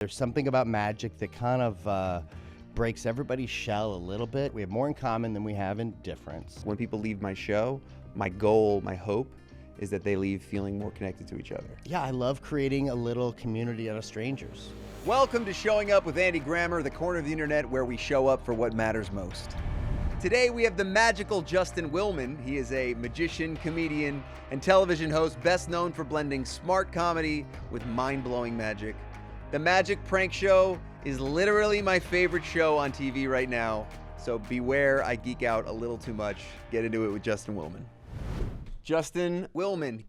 There's something about magic that kind of breaks everybody's shell a little bit. We have more in common than we have in difference. When people leave my show, my goal, my hope is that they leave feeling more connected to each other. Yeah, I love creating a little community out of strangers. Welcome to Showing Up with Andy Grammer, the corner of the internet where we show up for what matters most. Today we have the magical Justin Willman. He is a magician, comedian, and television host best known for blending smart comedy with mind-blowing magic. The Magic Prank Show is literally my favorite show on TV right now, so beware I geek out a little too much. Get into it with Justin Willman. Justin Willman,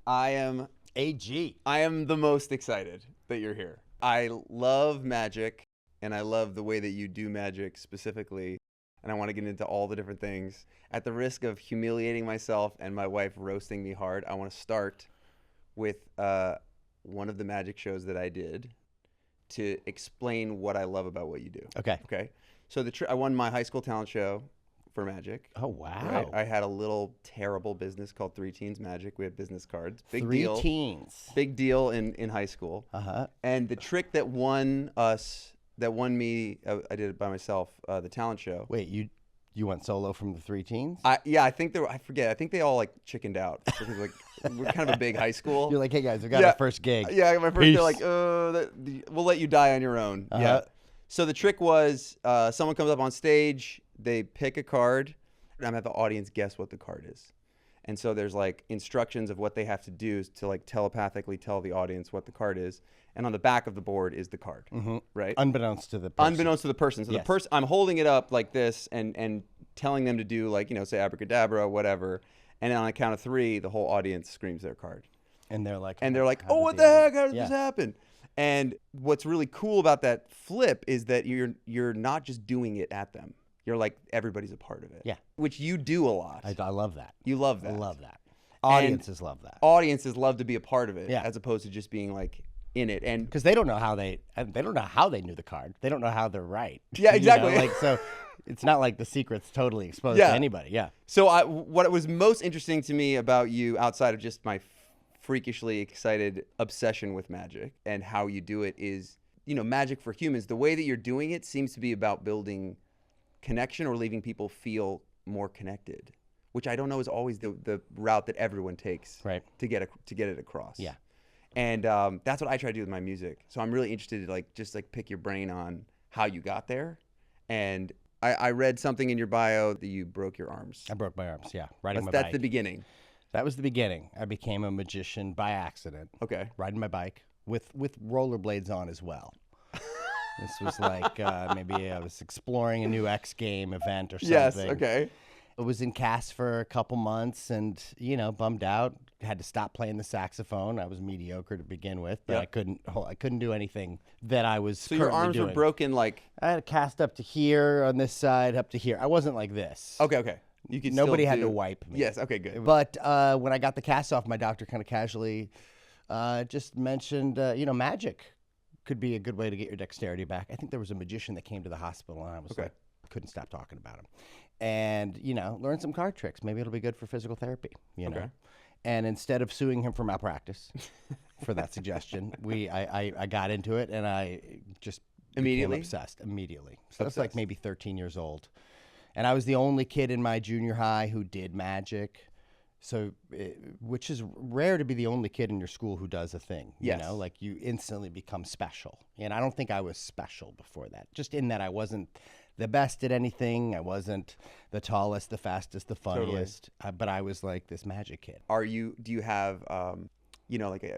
I am the most excited that you're here. I love magic, and I love the way that you do magic specifically, and I want to get into all the different things. At the risk of humiliating myself and my wife roasting me hard, I want to start with one of the magic shows that I did to explain what I love about what you do. Okay. So I won my high school talent show for magic. Oh, wow. Right? I had a little terrible business called Three Teens Magic. We had business cards. Big Three deal. teens. Big deal in high school. And the trick that won me, I did it by myself, the talent show. Wait, you went solo from the Three Teens? I think I forget. I think they all like chickened out. Because like we're kind of a big high school. You're like, hey guys, we got our first gig. Yeah, my first. They're like, we'll let you die on your own. Yeah. So the trick was, someone comes up on stage, they pick a card, and I'm gonna have the audience guess what the card is. And so there's like instructions of what they have to do to like telepathically tell the audience what the card is. And on the back of the board is the card, right? Unbeknownst to the person. Unbeknownst to the person. So Yes. the person, I'm holding it up like this and telling them to do like, say abracadabra, whatever. And then on a count of three, the whole audience screams their card. And they're like, Oh, what the heck? How did this happen? And what's really cool about that flip is that you're not just doing it at them. You're like, everybody's a part of it. Yeah. Which you do a lot. I love that. You love that. I love that. Audiences love that. Audiences love to be a part of it, Yeah. as opposed to just being like in it. And Because they don't know how they knew the card. They don't know how they're right. Yeah, exactly. Like, so it's not like the secret's totally exposed Yeah. to anybody. Yeah. So what was most interesting to me about you, outside of just my freakishly excited obsession with magic and how you do it, is, magic for humans. The way that you're doing it seems to be about building connection or leaving people feel more connected, which I don't know is always the route that everyone takes to get it across. Yeah. And that's what I try to do with my music. So I'm really interested to just pick your brain on how you got there. And I read something in your bio that you broke your arms. I broke my arms. Yeah. Riding my bike. That's the beginning. That was the beginning. I became a magician by accident. Okay. Riding my bike with rollerblades on as well. This was like maybe I was exploring a new X game event or something. Yes. Okay. I was in cast for a couple months and, bummed out. Had to stop playing the saxophone. I was mediocre to begin with, but I couldn't do anything that I was So your arms were broken like... I had a cast up to here on this side, up to here. I wasn't like this. Okay. You could Nobody still had to wipe me. Yes, okay, good. But when I got the cast off, my doctor kind of casually just mentioned, magic could be a good way to get your dexterity back. I think there was a magician that came to the hospital, and I was like, couldn't stop talking about him. And, learn some card tricks. Maybe it'll be good for physical therapy, know. And instead of suing him for malpractice for that suggestion, I got into it, and I just became obsessed immediately. So that's like maybe 13 years old. And I was the only kid in my junior high who did magic. So, which is rare to be the only kid in your school who does a thing, like you instantly become special. And I don't think I was special before that, just in that I wasn't the best at anything. I wasn't the tallest, the fastest, the funniest, but I was like this magic kid. Do you have,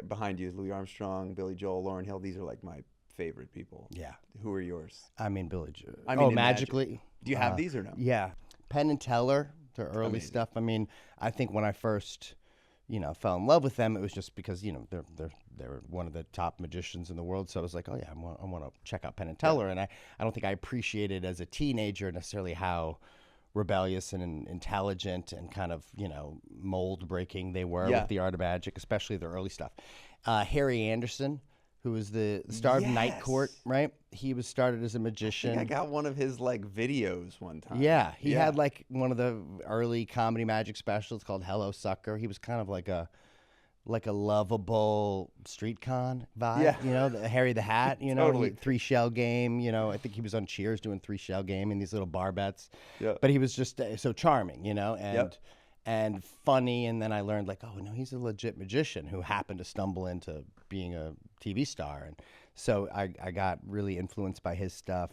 behind you is Louis Armstrong, Billy Joel, Lauryn Hill. These are like my favorite people. Yeah. Who are yours? I mean, Billy Joel. Magically. Magic. Do you have these or no? Yeah. Penn and Teller. Their early stuff. I mean, I think when I first, fell in love with them, it was just because, they're one of the top magicians in the world. So I was like, oh yeah, I want to check out Penn and Teller. And I don't think I appreciated as a teenager necessarily how rebellious and intelligent and kind of, mold breaking they were with the art of magic, especially their early stuff. Harry Anderson, who was the star of Night Court, right? He was started as a magician. I got one of his videos one time. Yeah, he had one of the early comedy magic specials called Hello Sucker. He was kind of like a like a lovable street con vibe, Yeah. you know, the Harry the Hat, you know, Totally. 3 shell game, you know, I think he was on Cheers doing 3 shell game and these little bar bets. Yeah. But he was just so charming, you know, Yep. and funny. And then I learned like, oh no, he's a legit magician who happened to stumble into being a TV star. And so I got really influenced by his stuff.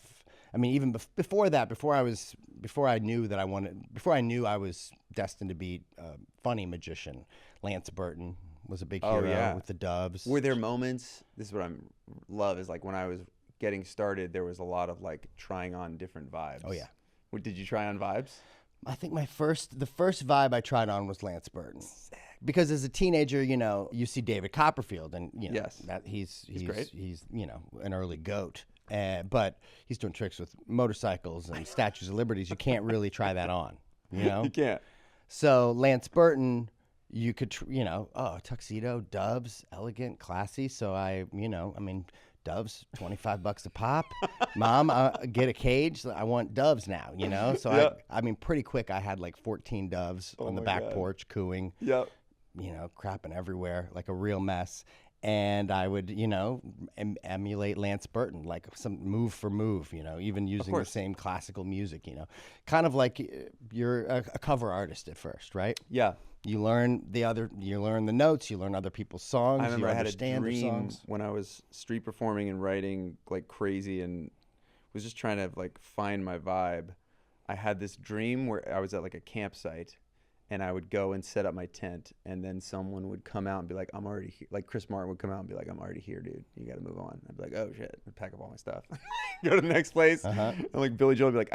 I mean, even before that, before I knew I was destined to be a funny magician, Lance Burton was a big hero with the Doves. Were there moments? This is what I love is like when I was getting started, there was a lot of like trying on different vibes. Oh yeah. Did you try on vibes? I think the first vibe I tried on was Lance Burton. Because as a teenager, you know, you see David Copperfield, and you know Yes. that he's great. He's you know an early goat, but he's doing tricks with motorcycles and statues of liberties. You can't really try that on, you know. You can't. So Lance Burton, you could tuxedo, Doves, elegant, classy. So Doves, $25 a pop. Mom, get a cage. I want Doves now, you know? So Yeah. I mean, pretty quick, I had like 14 Doves on the my back God. porch cooing, Yep. you know, crapping everywhere like a real mess. And I would, you know, emulate Lance Burton, like some move for move, you know, even using the course. same classical music, you know, kind of like you're a cover artist at first, right? Yeah. You learn the notes, you learn other people's songs, I remember you I had a understand their dream songs. when I was street performing and writing like crazy and was just trying to like find my vibe. I had this dream where I was at like a campsite and I would go and set up my tent and then someone would come out and be like, I'm already here. Like Chris Martin would come out and be like, I'm already here, dude. You got to move on. I'd be like, oh shit. I'd pack up all my stuff. Go to the next place. And like Billy Joel would be like,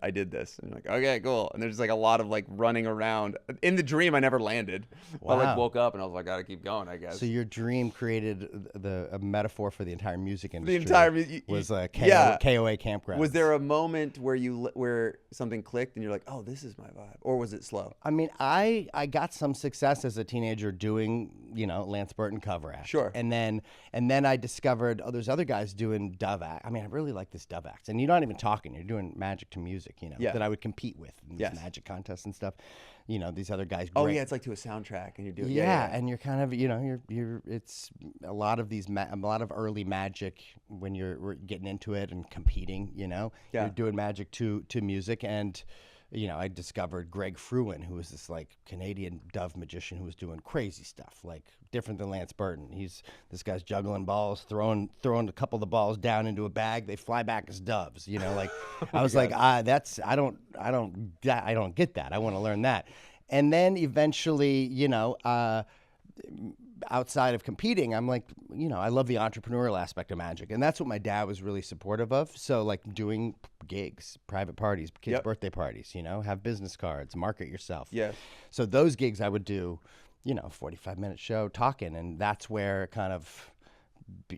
I did this. And I'm like, okay, cool. And there's like a lot of like running around. In the dream, I never landed. I like Wow. woke up and I was like, I gotta keep going, I guess. So your dream created a metaphor for the entire music industry. entire was a yeah. KOA campground. Was there a moment where where something clicked and you're like, oh, this is my vibe? Or was it slow? I mean, I got some success as a teenager doing, you know, Lance Burton cover act. Sure. And then I discovered, there's other guys doing Dove act. I mean, I really like this Dove act. And you're not even talking, you're doing magic to music, you know, Yeah. that I would compete with in these Yes. magic contests and stuff. You know, these other guys. Oh great. yeah, it's like to a soundtrack and you're doing Yeah, and you're kind of, you know, it's a lot of a lot of early magic when we're getting into it and competing, you know. Yeah. You're doing magic to music. And you know, I discovered Greg Fruin, who was this like Canadian Dove magician who was doing crazy stuff, like different than Lance Burton. This guy's juggling balls, throwing a couple of the balls down into a bag. They fly back as doves. You know, like I was like, I don't get that. I want to learn that. And then eventually, you know, outside of competing, I'm like, you know, I love the entrepreneurial aspect of magic. And that's what my dad was really supportive of. So like doing gigs, private parties, kids' Yep. birthday parties, you know, have business cards, market yourself. Yes. So those gigs I would do, you know, 45-minute show talking. And that's where kind of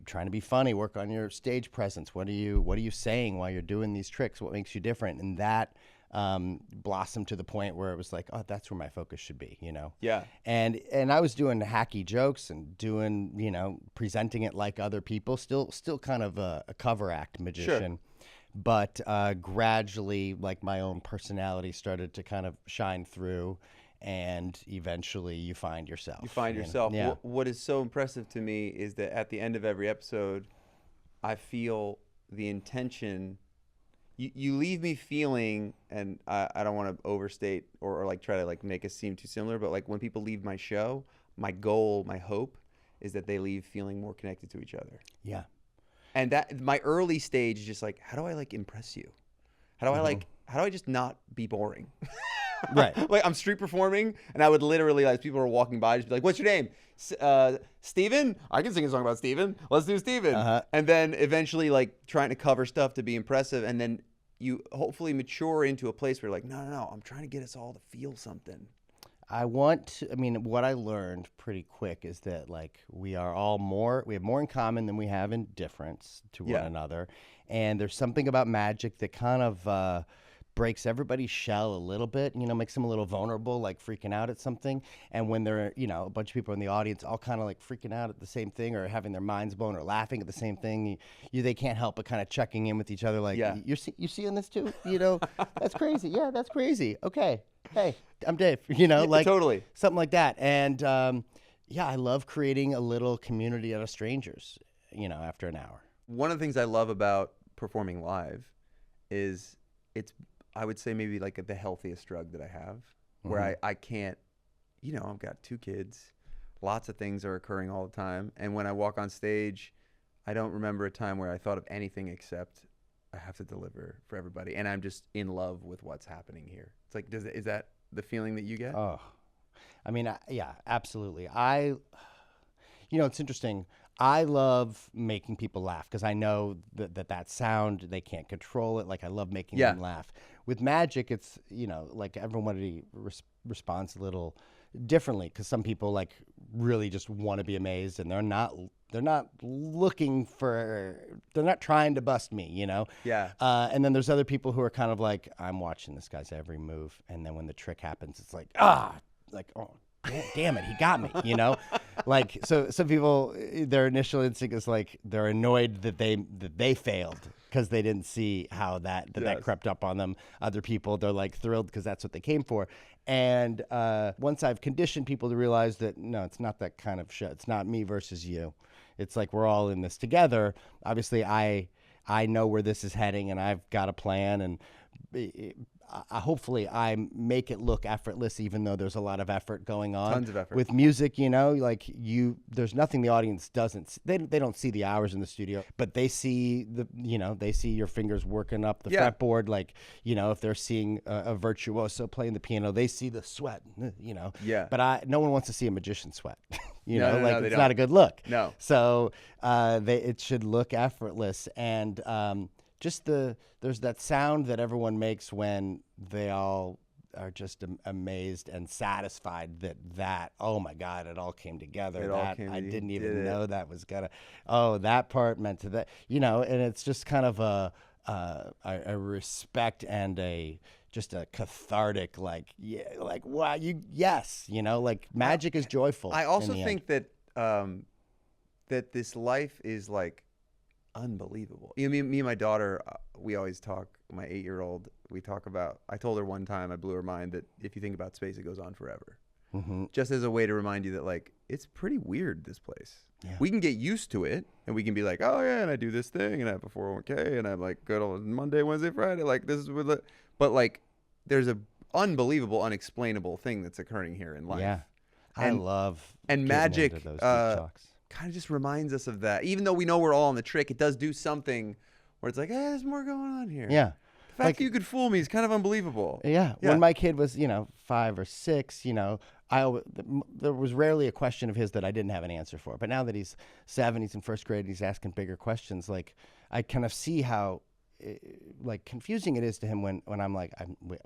trying to be funny, work on your stage presence. What are you saying while you're doing these tricks? What makes you different? And that blossomed to the point where it was like, oh, that's where my focus should be, you know? Yeah. And I was doing hacky jokes and doing, you know, presenting it like other people, still kind of a cover act magician. But gradually, like my own personality started to kind of shine through, and eventually you find yourself. You find know? yourself. Yeah. What is so impressive to me is that at the end of every episode, I feel the intention. You leave me feeling, and I don't want to overstate or like try to like make us seem too similar, but like when people leave my show, my goal, my hope is that they leave feeling more connected to each other. Yeah. And that my early stage is just like, how do I like impress you? How do I just not be boring? Right. Like I'm street performing and I would literally, as people are walking by, just be like, what's your name? Steven? I can sing a song about Steven. Let's do Steven. And then eventually like trying to cover stuff to be impressive. And then you hopefully mature into a place where you're like, no, I'm trying to get us all to feel something. What I learned pretty quick is that like we have more in common than we have in difference to one another. And there's something about magic that kind of breaks everybody's shell a little bit, you know, makes them a little vulnerable, like freaking out at something. And when they're, you know, a bunch of people in the audience all kind of like freaking out at the same thing or having their minds blown or laughing at the same thing, they can't help but kind of checking in with each other like, you seeing this too? You know, that's crazy. Yeah, that's crazy. Okay. Hey, I'm Dave. You know, like totally something like that. And Yeah, I love creating a little community out of strangers, after an hour. One of the things I love about performing live is I would say maybe like the healthiest drug that I have, where I can't, I've got 2 kids, lots of things are occurring all the time. And when I walk on stage, I don't remember a time where I thought of anything except I have to deliver for everybody. And I'm just in love with what's happening here. It's like, is that the feeling that you get? Oh, I mean, yeah, absolutely. It's interesting. I love making people laugh because I know that sound, they can't control it. Like, I love making them laugh. With magic, it's, like everybody responds a little differently because some people like really just want to be amazed and they're not trying to bust me, Yeah. And then there's other people who are kind of like, I'm watching this guy's every move. And then when the trick happens, it's like, oh, damn it, he got me, like, so some people, their initial instinct is like they're annoyed that they failed because they didn't see how that crept up on them. Other people, they're like thrilled because that's what they came for. And once I've conditioned people to realize that no, it's not that kind of shit. It's not me versus you. It's like we're all in this together. Obviously, I know where this is heading, and I've got a plan, and hopefully I make it look effortless, even though there's a lot of effort going on. Tons of effort. With music, there's nothing the audience doesn't, they don't see the hours in the studio, but they see they see your fingers working up the fretboard. Like, if they're seeing a virtuoso playing the piano, they see the sweat, Yeah. But no one wants to see a magician sweat. No, it's not a good look. No. So it should look effortless. And there's that sound that everyone makes when they all are just amazed and satisfied that oh my God, it all came together. I didn't even know that was that part meant to that, and it's just kind of a respect and just a cathartic, like wow, like magic is joyful. I also think that that this life is like unbelievable. Me and my daughter, we always talk, my 8-year-old, we talk about, I told her one time, I blew her mind, that if you think about space, it goes on forever. Mm-hmm. Just as a way to remind you that, like, it's pretty weird, this place. Yeah. We can get used to it, and we can be like, oh yeah, and I do this thing, and I have a 401k, and I'm like good on Monday, Wednesday, Friday, like this is what, but like there's a unbelievable, unexplainable thing that's occurring here in life. Yeah. I love and magic those deep talks. Kind of just reminds us of that. Even though we know we're all on the trick, it does do something where it's like, there's more going on here. Yeah. The fact that you could fool me is kind of unbelievable. Yeah. When my kid was, 5 or 6, there was rarely a question of his that I didn't have an answer for. But now that he's 7, he's in first grade, he's asking bigger questions. Like, I kind of see how confusing it is to him when I'm like,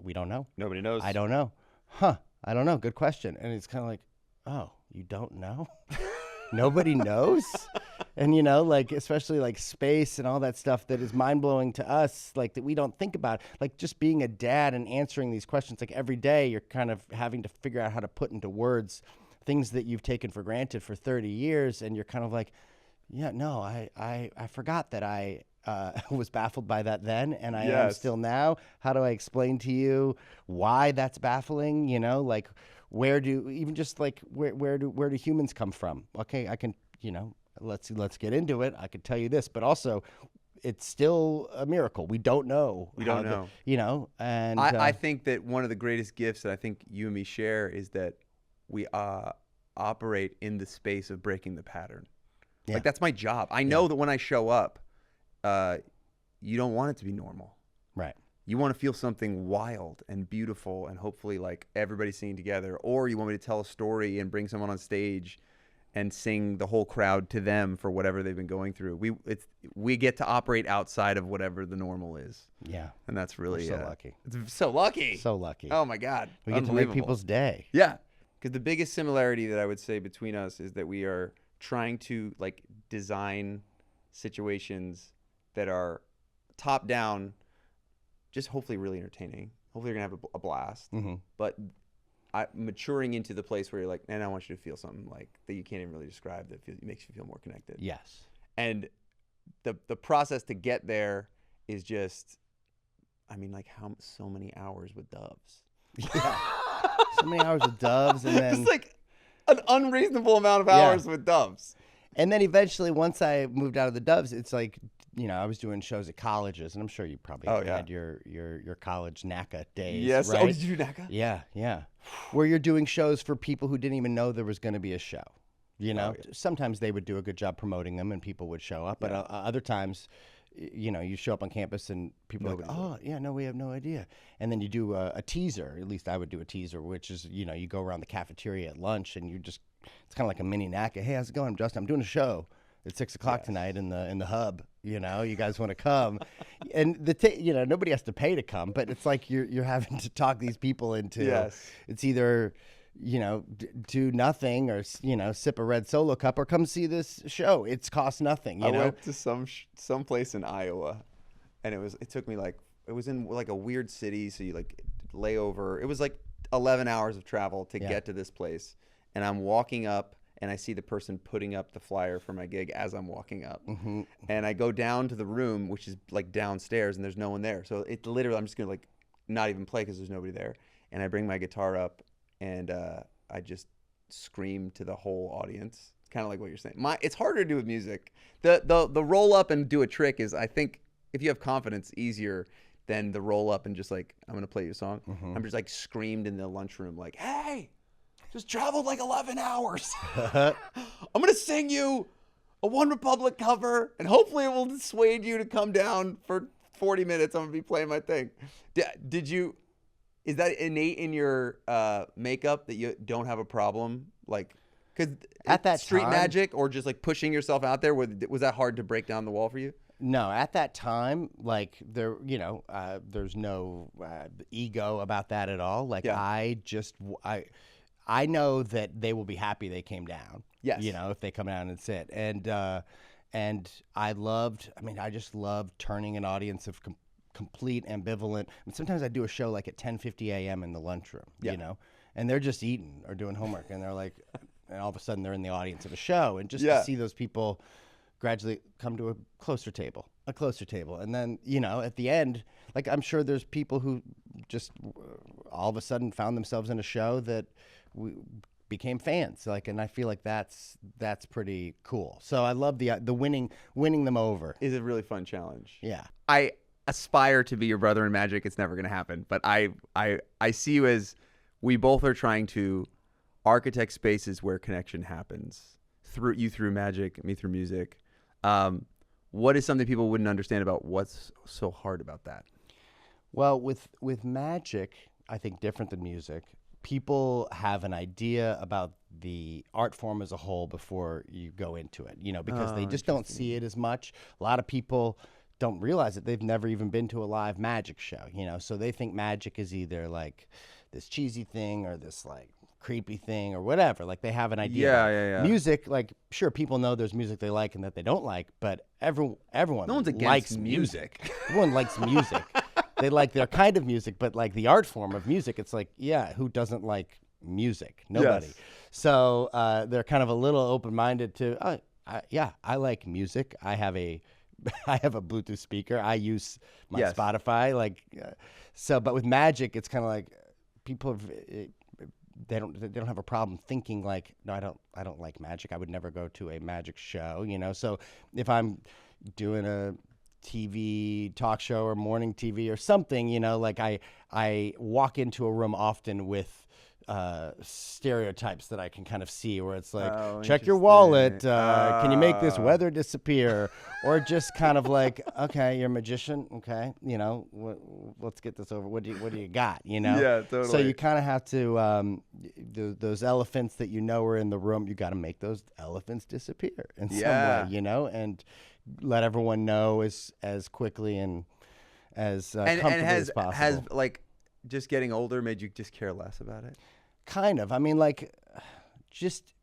we don't know. Nobody knows. I don't know. I don't know. Good question. And it's kind of like, oh, you don't know? Nobody knows. And, especially like space and all that stuff that is mind blowing to us, like that we don't think about, like just being a dad and answering these questions, like every day you're kind of having to figure out how to put into words things that you've taken for granted for 30 years. And you're kind of like, yeah, no, I forgot that I was baffled by that then, and I am still now. How do I explain to you why that's baffling? Like where do humans come from? Okay, I can, let's get into it. I could tell you this, but also it's still a miracle. We don't know. And I think that one of the greatest gifts that I think you and me share is that we operate in the space of breaking the pattern. Yeah. Like that's my job. I know that when I show up, you don't want it to be normal. Right. You want to feel something wild and beautiful and hopefully like everybody singing together, or you want me to tell a story and bring someone on stage and sing the whole crowd to them for whatever they've been going through. We get to operate outside of whatever the normal is. Yeah. And that's really so lucky. It's so lucky. So lucky. Oh my God. We get to make people's day. Yeah. Because the biggest similarity that I would say between us is that we are trying to like design situations that are top down, just hopefully really entertaining. Hopefully you're gonna have a blast. Mm-hmm. But maturing into the place where you're like, man, I want you to feel something like that you can't even really describe, that makes you feel more connected. Yes. And the process to get there is just, I mean, like so many hours with doves. Yeah. So many hours with doves, and then just like an unreasonable amount of hours with Doves. And then eventually, once I moved out of the Doves, it's like, I was doing shows at colleges, and I'm sure you probably had your college NACA days. Yes. Right? Oh, did you do NACA? Yeah. Where you're doing shows for people who didn't even know there was going to be a show. Sometimes they would do a good job promoting them, and people would show up. But other times, you show up on campus, and people are like, "Oh, yeah, no, we have no idea." And then you do a teaser. At least I would do a teaser, which is, you go around the cafeteria at lunch, and it's kind of like a mini NACA. Hey, how's it going? I'm Justin. I'm doing a show at 6 o'clock tonight in the hub. You guys want to come? And nobody has to pay to come, but it's like you're having to talk these people into. It's either do nothing or sip a red Solo cup or come see this show. It's cost nothing. I went to some place in Iowa, and it took me it was in like a weird city, so you lay over. It was like 11 hours of travel to get to this place, and I'm walking up. And I see the person putting up the flyer for my gig as I'm walking up. Mm-hmm. And I go down to the room, which is like downstairs, and there's no one there. So it literally, I'm just going to not even play because there's nobody there. And I bring my guitar up, and I just scream to the whole audience. It's kind of like what you're saying. It's harder to do with music. The roll up and do a trick is, I think, if you have confidence, easier than the roll up and just I'm going to play you a song. Mm-hmm. I'm just screamed in the lunchroom hey! Just traveled 11 hours. I'm going to sing you a One Republic cover, and hopefully it will dissuade you to come down for 40 minutes. I'm going to be playing my thing. Is that innate in your makeup that you don't have a problem? Because at that street time, magic or just pushing yourself out there, was that hard to break down the wall for you? No, at that time, there's no ego about that at all. I know that they will be happy they came down. Yes. If they come down and sit. And I just loved turning an audience of complete ambivalent. And sometimes I do a show at 10:50 a.m. in the lunchroom, and they're just eating or doing homework, and they're and all of a sudden they're in the audience of a show, and just to see those people gradually come to a closer table. And then, at the end, I'm sure there's people who just all of a sudden found themselves in a show that we became fans. And I feel that's pretty cool. So I love the winning them over. Is a really fun challenge. Yeah. I aspire to be your brother in magic. It's never going to happen. But I see you as we both are trying to architect spaces where connection happens. Through magic, me through music. What is something people wouldn't understand about what's so hard about that? Well, with magic, I think different than music, people have an idea about the art form as a whole before you go into it, because they just don't see it as much. A lot of people don't realize it. They've never even been to a live magic show, so they think magic is either this cheesy thing or this creepy thing or whatever. They have an idea. Yeah. Music, sure, people know there's music they like and that they don't like, but everyone no one's likes against music. Everyone likes music. They like their kind of music, but the art form of music, it's who doesn't like music? Nobody. Yes. So they're kind of a little open-minded to, I like music. I have a Bluetooth speaker. I use my Spotify. But with magic, it's kind of people have, they don't have a problem thinking no, I don't like magic. I would never go to a magic show, So if I'm doing a TV talk show or morning TV or something, I walk into a room often with stereotypes that I can kind of see, where it's check your wallet, can you make this weather disappear, or just kind of okay, you're a magician, okay, let's get this over. What do you got, Yeah, totally. So you kind of have to those elephants that are in the room, you got to make those elephants disappear in some way, and let everyone know as quickly and as comfortably as possible. Has just getting older made you just care less about it? Kind of. I mean, just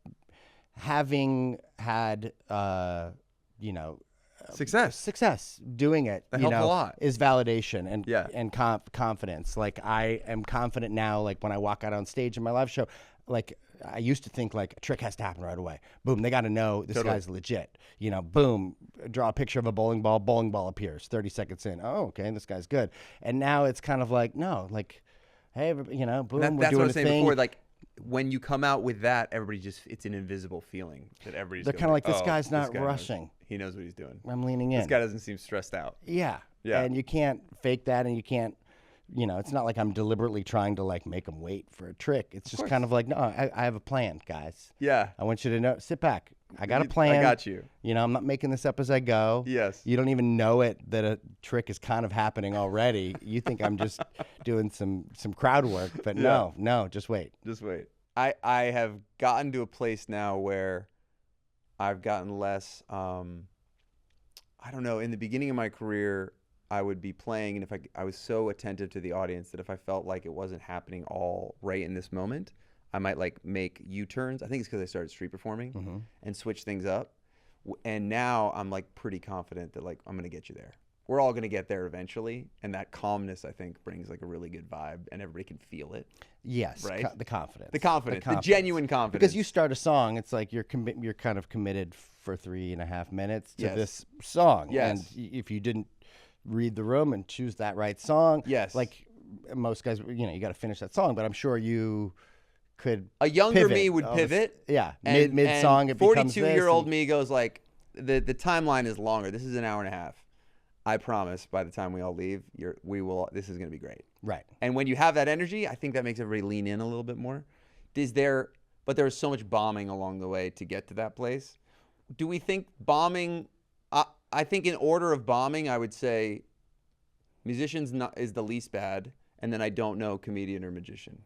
having had, success doing it, that helps a lot. Is validation and confidence. I am confident now, when I walk out on stage in my live show, I used to think a trick has to happen right away. Boom, they got to know this guy's legit. Boom, draw a picture of a bowling ball appears. 30 seconds in, oh, okay, this guy's good. And now it's kind of no, hey, boom, that's we're doing what I was saying before. when you come out with that, everybody it's an invisible feeling that everybody's. They're kind of like, this guy's not this guy rushing. He knows what he's doing. I'm leaning in. This guy doesn't seem stressed out. Yeah. Yeah. And you can't fake that, and you can't, it's not like I'm deliberately trying to like make them wait for a trick. It's just kind of like, no, I have a plan, guys. Yeah. I want you to know, sit back. I got a plan. I got you. I'm not making this up as I go. Yes. You don't even know it that a trick is kind of happening already. You think I'm just doing some crowd work, but no, just wait. Just wait. I have gotten to a place now where I've gotten less, I don't know, in the beginning of my career, I would be playing, and if I was so attentive to the audience that if I felt like it wasn't happening all right in this moment, I might like make U-turns. I think it's because I started street performing and switch things up. And now I'm like pretty confident that like I'm going to get you there. We're all going to get there eventually. And that calmness, I think, brings like a really good vibe and everybody can feel it. Yes. Right? The confidence. The genuine confidence. Because you start a song, it's like you're kind of committed for 3.5 minutes to this song. Yes. And if you didn't read the room and choose that right song, like most guys, you got to finish that song. But I'm sure you could a younger pivot. me would pivot. Yeah, mid song it becomes 42-year-old me goes like, the timeline is longer. This is an hour and a half. I promise by the time we all leave, this is going to be great. Right. And when you have that energy, I think that makes everybody lean in a little bit more. But there was so much bombing along the way to get to that place. Do we think bombing, I think in order of bombing, I would say musicians is the least bad. And then I don't know comedian or magician.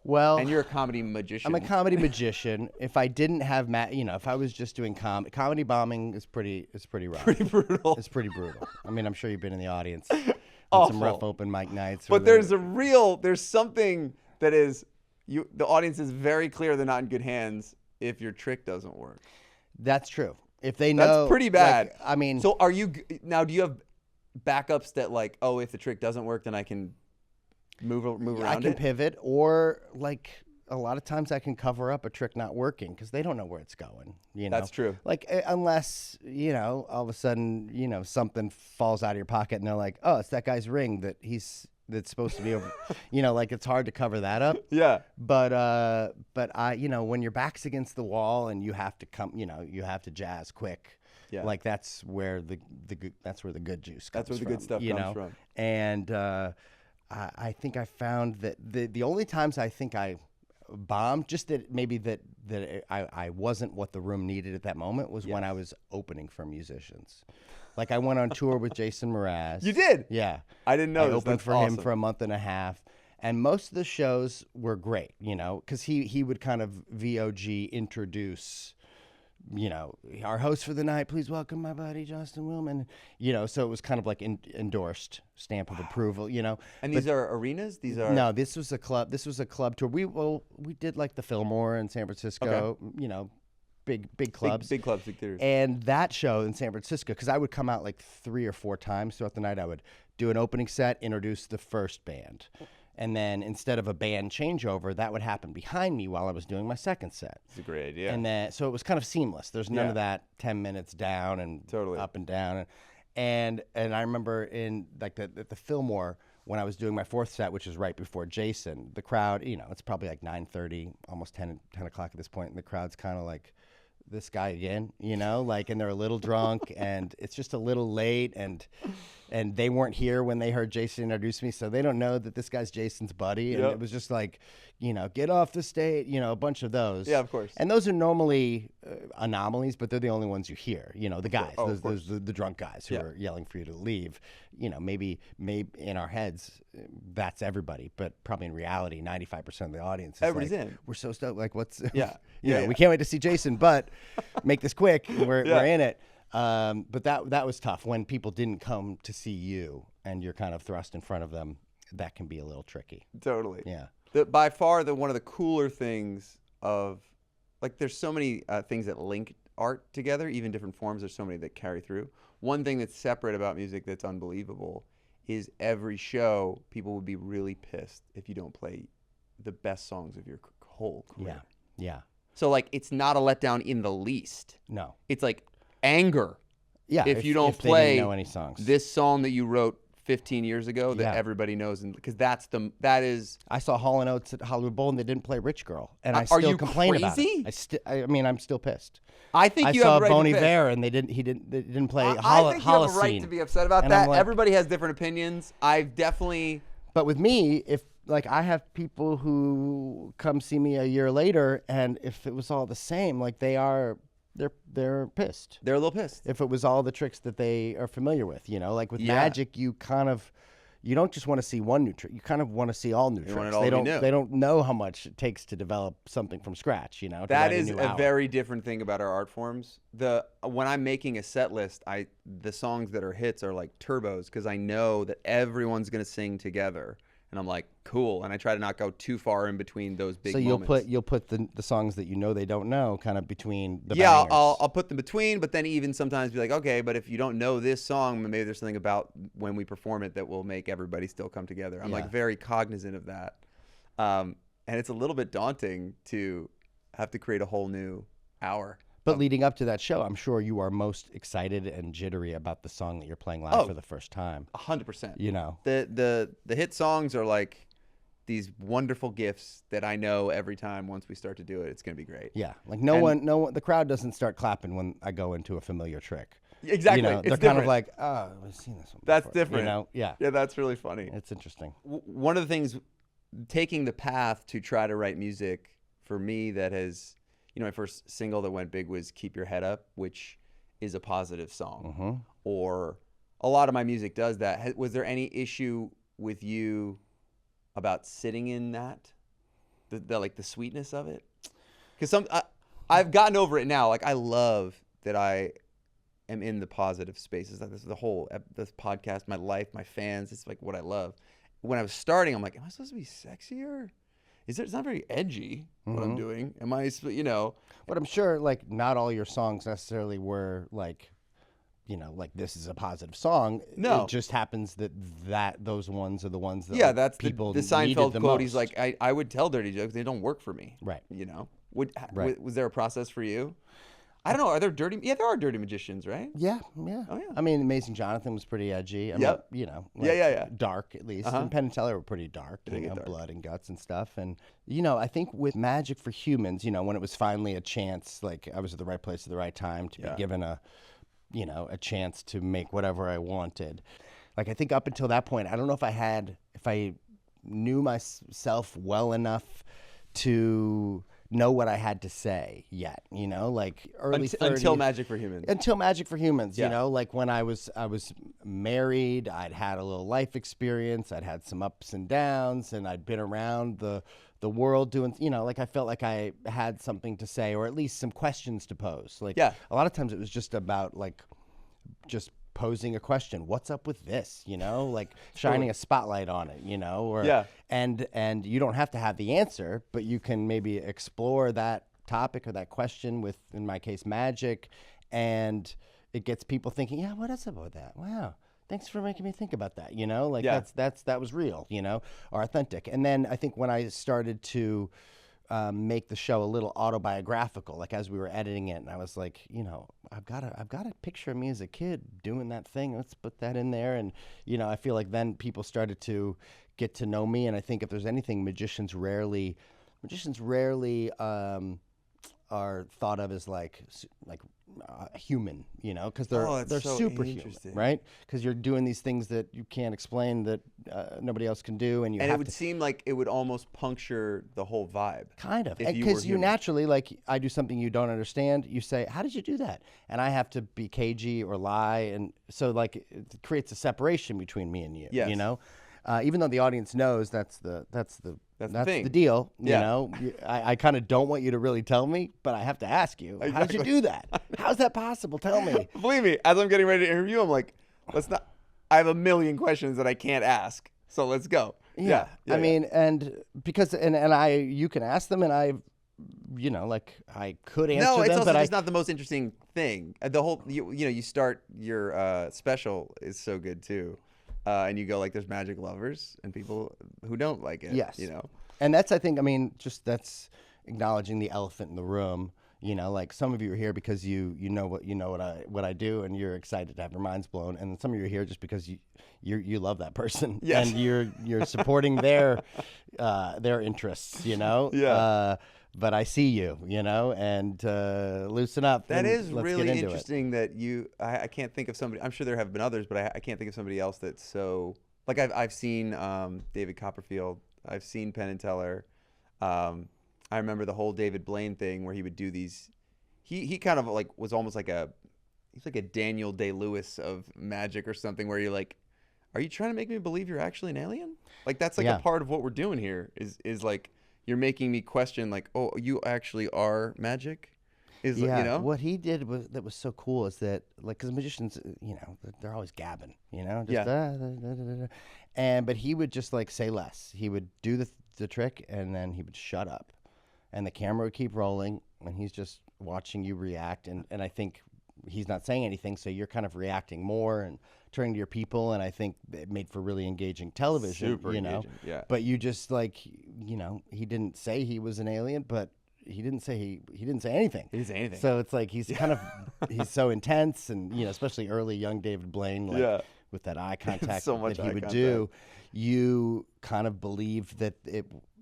Well, and you're a comedy magician. I'm a comedy magician. If I didn't have if I was just doing comedy bombing is pretty rough. Pretty brutal. It's pretty brutal. I mean, I'm sure you've been in the audience Awful. on some rough open mic nights. But there's something that is, the audience is very clear they're not in good hands if your trick doesn't work. That's true. If they know, that's pretty bad. I mean, so do you have backups that like, oh, if the trick doesn't work, then I can move around I can pivot, or like a lot of times I can cover up a trick not working because they don't know where it's going. That's true. Like unless all of a sudden something falls out of your pocket and they're like, oh, it's that guy's ring that's supposed to be over. Like it's hard to cover that up. Yeah. But I when your back's against the wall and you have to you have to jazz quick. Yeah. Like that's where the good juice comes from. That's where the good stuff comes from. And I think I found that the only times I think I bombed, just that maybe that I wasn't what the room needed at that moment, was when I was opening for musicians. Like I went on tour with Jason Mraz. You did? Yeah. I didn't know. I opened for him for a month and a half. And most of the shows were great, because he would kind of VOG introduce, our host for the night, please welcome my buddy Justin Willman. So it was kind of like endorsed stamp of approval. And these are arenas. No, this was a club. This was a club tour. We did like the Fillmore in San Francisco. Okay. Big clubs, big clubs, big theaters. And that show in San Francisco, because I would come out like 3 or 4 times throughout the night. I would do an opening set, introduce the first band. And then instead of a band changeover, that would happen behind me while I was doing my second set. It's a great idea. And then, so it was kind of seamless. There's none of that 10 minutes down and up and down. And I remember in like the Fillmore, when I was doing my 4th set, which is right before Jason, the crowd, it's probably like 9:30, almost 10 o'clock at this point, and the crowd's kind of like, this guy again, and they're a little drunk and it's just a little late and they weren't here when they heard Jason introduce me, so they don't know that this guy's Jason's buddy. And it was just like, get off the stage, a bunch of those. Yeah, of course. And those are normally anomalies, but they're the only ones you hear, the guys, those the drunk guys who are yelling for you to leave. Maybe in our heads, that's everybody, but probably in reality, 95% of the audience is everybody's like, in. We're so stoked. Like, what's, we can't wait to see Jason, but make this quick. We're in it. But that was tough when people didn't come to see you and you're kind of thrust in front of them. That can be a little tricky. Totally. Yeah. By far, one of the cooler things of, like, there's so many things that link art together, even different forms. There's so many that carry through. One thing that's separate about music that's unbelievable is every show, people would be really pissed if you don't play the best songs of your whole career. Yeah. So, like, it's not a letdown in the least. No. It's like anger. Yeah. If you don't they play didn't know any songs. this song that you wrote 15 years ago that everybody knows, and because that is. I saw Hall & Oates at Hollywood Bowl and they didn't play Rich Girl, and I Are still you complain about crazy? it. I mean, I'm still pissed. I think you saw have a right Bon to be Iver and they didn't play I think you have a right Holocene. to be upset about And that. I'm like- Everybody has different opinions. I've definitely. But with me, if like I have people who come see me a year later, and if it was all the same, like they're pissed. They're a little pissed. If it was all the tricks that they are familiar with, like with Yeah. magic, you don't just want to see one new trick. You kind of want to see all new You want tricks. it all to be new. They don't know how much it takes to develop something from scratch. To That write is new a hour. very different thing about our art forms. When I'm making a set list, the songs that are hits are like turbos because I know that everyone's gonna sing together, and I'm like, cool. And I try to not go too far in between those big. So moments. you'll put the songs that they don't know kind of between the Yeah, bangers. I'll put them between, but then even sometimes be like, okay, but if you don't know this song, maybe there's something about when we perform it that will make everybody still come together. I'm like very cognizant of that, and it's a little bit daunting to have to create a whole new hour. But leading up to that show, I'm sure you are most excited and jittery about the song that you're playing live for the first time. 100%. The The hit songs are like these wonderful gifts that I know every time once we start to do it, it's gonna be great. Yeah, like no one, the crowd doesn't start clapping when I go into a familiar trick. Exactly. They're It's kind different. of like, oh, I've seen this one. That's before. different. Yeah. Yeah, that's really funny. It's interesting. One of the things, taking the path to try to write music for me that has, my first single that went big was "Keep Your Head Up," which is a positive song. Mm-hmm. Or a lot of my music does that. Was there any issue with you about sitting in that, the sweetness of it? Because I've gotten over it now. Like I love that I am in the positive spaces. Like this is this podcast, my life, my fans. It's like what I love. When I was starting, I'm like, am I supposed to be sexier? It's not very edgy what I'm doing. Am I, But I'm sure like not all your songs necessarily were like, like this is a positive song. No. It just happens that those ones are the ones that yeah, that's people the needed Seinfeld the quote. most. He's like, I would tell dirty jokes. They don't work for me. Right. Right. Was there a process for you? I don't know. Are there dirty? Yeah, there are dirty magicians, right? Yeah. Oh, yeah. I mean, Amazing Jonathan was pretty edgy. Yep. Yeah. Dark at least. Uh-huh. And Penn and Teller were pretty dark. They get dark. Blood and guts and stuff. And I think with Magic for Humans, when it was finally a chance, like I was at the right place at the right time to be given a chance to make whatever I wanted. Like I think up until that point, I don't know if I knew myself well enough to know what I had to say yet, like early 30s. Until Magic for Humans. Until Magic for Humans, Yeah. like when I was married, I'd had a little life experience, I'd had some ups and downs, and I'd been around the world doing, like I felt like I had something to say, or at least some questions to pose. Like Yeah. a lot of times it was just about like just posing a question. What's up with this? Like shining a spotlight on it, or Yeah. and you don't have to have the answer, but you can maybe explore that topic or that question with, in my case, magic, and it gets people thinking, yeah, what is up with that? Wow. Thanks for making me think about that. Like Yeah. that was real, or authentic. And then I think when I started to make the show a little autobiographical, like as we were editing it, and I was like, I've got a picture of me as a kid doing that thing. Let's put that in there. And I feel like then people started to get to know me. And I think if there's anything, magicians rarely are thought of as like human, because they're so superhuman, interesting. right? Because you're doing these things that you can't explain, that nobody else can do, and it would seem like it would almost puncture the whole vibe. kind of, if you because were you human. naturally, like I do something you don't understand, you say, how did you do that? And I have to be cagey or lie, and so like it creates a separation between me and you. Yes. Even though the audience knows that's the thing. the deal. Yeah. I kind of don't want you to really tell me, but I have to ask you, how did you do that? How's that possible? Tell me. Believe me, as I'm getting ready to interview, I'm like, I have a million questions that I can't ask, so let's go. Yeah. I mean, and because you can ask them, and I could answer no, it's them, also but just not the most interesting thing. The whole, you start your special is so good too. And you go like, there's magic lovers and people who don't like it. Yes. You know. And that's, I think, I mean, just that's acknowledging the elephant in the room. You know, like some of you are here because you know what I do, and you're excited to have your minds blown, and some of you are here just because you love that person, Yes. and you're supporting their interests, you know. Yeah. But I see you, you know, and loosen up. That and is let's really get into interesting that I can't think of somebody. I'm sure there have been others, but I can't think of somebody else that's so like I've seen David Copperfield. I've seen Penn and Teller. I remember the whole David Blaine thing where he would do these. He kind of like was almost like he's like a Daniel Day-Lewis of magic or something where you're like, are you trying to make me believe you're actually an alien? Like that's like Yeah. a part of what we're doing here is like you're making me question like, oh, you actually are magic? Is Yeah, you know? what he did that was so cool is that, like, because magicians, you know, they're always gabbing, you know, just but he would just like say less. He would do the trick, and then he would shut up, and the camera would keep rolling, and he's just watching you react, and I think he's not saying anything, so you're kind of reacting more and turning to your people, and I think it made for really engaging television. Super you know, engaging, yeah. But you just like, you know, he didn't say he was an alien, but he didn't say he didn't say anything. He didn't say anything. So it's like he's kind of he's so intense, and you know, especially early young David Blaine, like with that eye contact So much that he eye would contact. do, you kind of believed that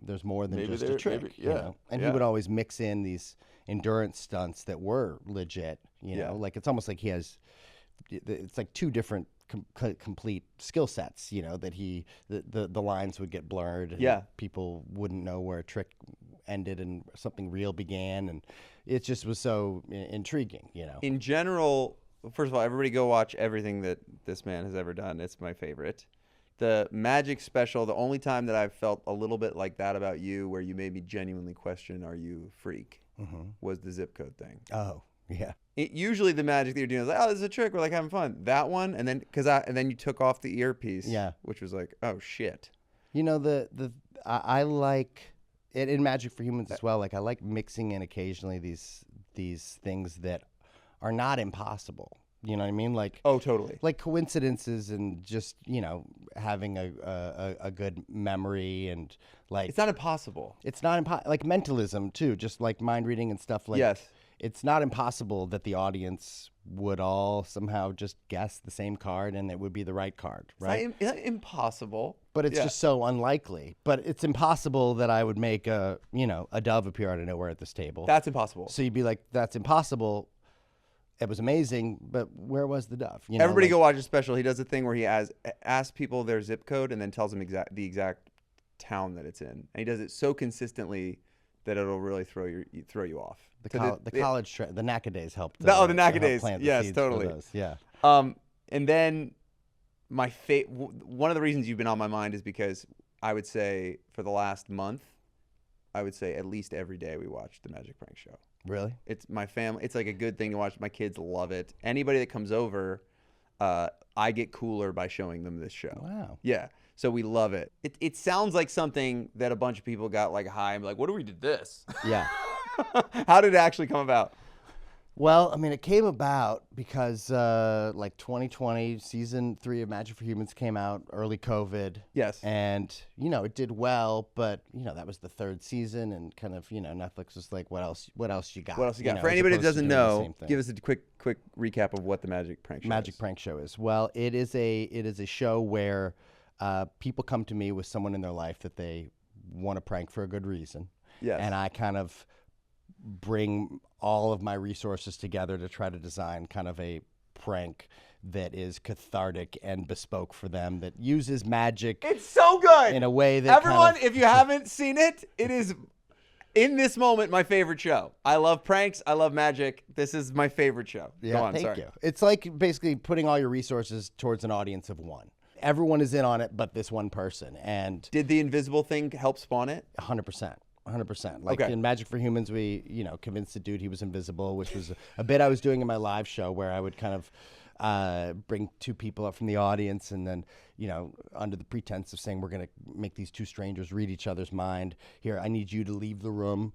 there's more than just a trick. You know? And he would always mix in these endurance stunts that were legit. You know, like it's almost like it's like two different complete skill sets. You know, that the lines would get blurred. And people wouldn't know where a trick ended and something real began, and it just was so intriguing. You know, In general, first of all, everybody go watch everything that this man has ever done. It's my favorite. The magic special, the only time that I've felt a little bit like that about you, where you made me genuinely question, are you a freak, was the zip code thing. Oh, yeah. Usually the magic that you're doing is like, oh, this is a trick. We're like having fun. That one, and then and then you took off the earpiece, which was like, oh shit. You know, I like it in Magic for Humans as well. Like I like mixing in occasionally these things that are not impossible. You know what I mean? Like, oh, totally. Like coincidences, and just, you know, having a good memory, and like It's not impossible. It's not impossible. Like mentalism too, just like mind reading and stuff. Like, yes. It's not impossible that the audience would all somehow just guess the same card, and it would be the right card, right? It's not impossible. But it's just so unlikely. But it's impossible that I would make a dove appear out of nowhere at this table. That's impossible. So you'd be like, that's impossible. It was amazing, but where was the dove? You know, Everybody like, go watch a special. He does a thing where he asks people their zip code and then tells them the exact town that it's in. And he does it so consistently that it'll really throw you off. The college the NACA days helped. The NACA days. Yes, totally. Yeah. And then one of the reasons you've been on my mind is because I would say for the last month, I would say at least every day we watch the Magic Prank Show. Really? It's my family. It's like a good thing to watch. My kids love it. Anybody that comes over, I get cooler by showing them this show. Wow. Yeah. So we love it. It sounds like something that a bunch of people got like high and be like, what do we did this? Yeah. How did it actually come about? Well, I mean, it came about because like 2020, season 3 of Magic for Humans came out, early COVID. Yes. And, you know, it did well, but, you know, that was the 3rd season, and kind of, you know, Netflix was like, what else you got? What else you got? know, For as anybody that opposed to doesn't doing the know, same thing. give us a quick recap of what the Magic Prank Show is. Magic Prank Show is. Well, it is a show where people come to me with someone in their life that they want to prank for a good reason. Yes. And I kind of bring all of my resources together to try to design kind of a prank that is cathartic and bespoke for them, that uses magic. It's so good. In a way that everyone, kind of, if you haven't seen it, it is in this moment my favorite show. I love pranks. I love magic. This is my favorite show. Yeah, Go on, thank sorry. you. It's like basically putting all your resources towards an audience of one. Everyone is in on it, but this one person. And Did the invisible thing help spawn it? 100%. 100%. Like Okay. in Magic for Humans, we, convinced the dude he was invisible, which was a bit I was doing in my live show where I would kind of bring 2 people up from the audience, and then, under the pretense of saying we're going to make these 2 strangers read each other's mind. Here, I need you to leave the room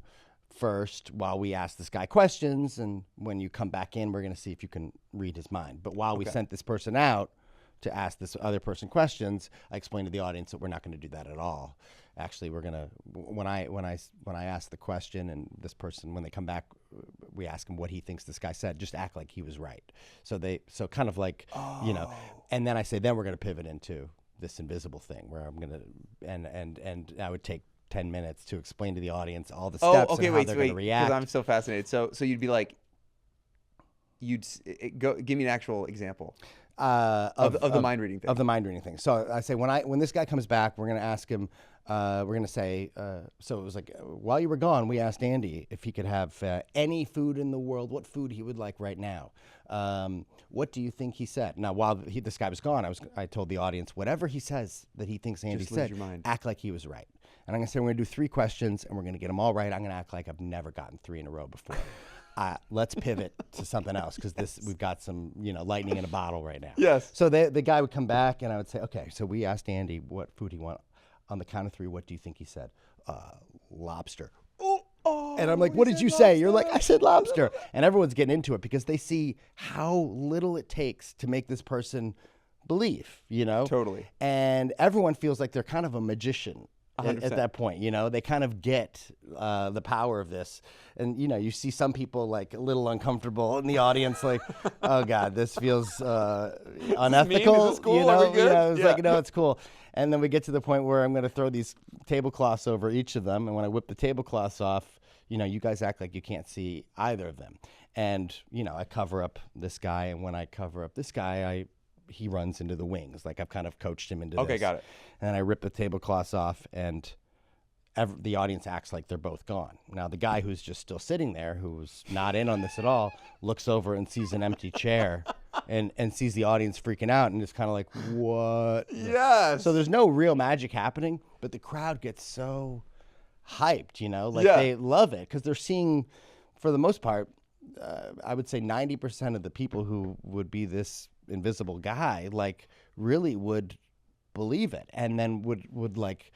first while we ask this guy questions, and when you come back in, we're going to see if you can read his mind. But while we sent this person out to ask this other person questions, I explained to the audience that we're not going to do that at all. Actually, we're gonna when I ask the question, and this person, when they come back we ask him what he thinks this guy said. Just act like he was right. So kind of like, and then I say, then we're going to pivot into this invisible thing where I'm going to, and I would take 10 minutes to explain to the audience all the steps and how they're going to react. Because I'm so fascinated. So you'd be like, give me an actual example. Of the mind reading thing. Of the mind reading thing. So I say, when this guy comes back, we're going to ask him, we're going to say, so it was like, while you were gone, we asked Andy if he could have any food in the world, what food he would like right now. What do you think he said? Now, while this guy was gone, I told the audience, whatever he says that he thinks Andy said, act like he was right. And I'm going to say, we're going to do 3 questions, and we're going to get them all right. I'm going to act like I've never gotten 3 in a row before. Let's pivot to something else because we've got some lightning in a bottle right now. Yes. So the guy would come back and I would say, okay, so we asked Andy what food he wanted. On the count of 3, what do you think he said? Lobster. Oh, and I'm like, what did you say? You're like, I said lobster. And everyone's getting into it because they see how little it takes to make this person believe, Totally. And everyone feels like they're kind of a magician. At that point, they kind of get the power of this. And, you see some people like a little uncomfortable in the audience, like, oh, God, this feels unethical. Is this cool? Are we good? I was like, no, it's cool. And then we get to the point where I'm going to throw these tablecloths over each of them. And when I whip the tablecloths off, you guys act like you can't see either of them. And, I cover up this guy. And when I cover up this guy, he runs into the wings. Like I've kind of coached him into this. Okay, got it. And then I rip the tablecloths off, and the audience acts like they're both gone. Now, the guy who's just still sitting there, who's not in on this at all, looks over and sees an empty chair and sees the audience freaking out and is kind of like, what? Yes. So there's no real magic happening, but the crowd gets so hyped, they love it because they're seeing, for the most part, I would say 90% of the people who would be this invisible guy really would believe it, and then would like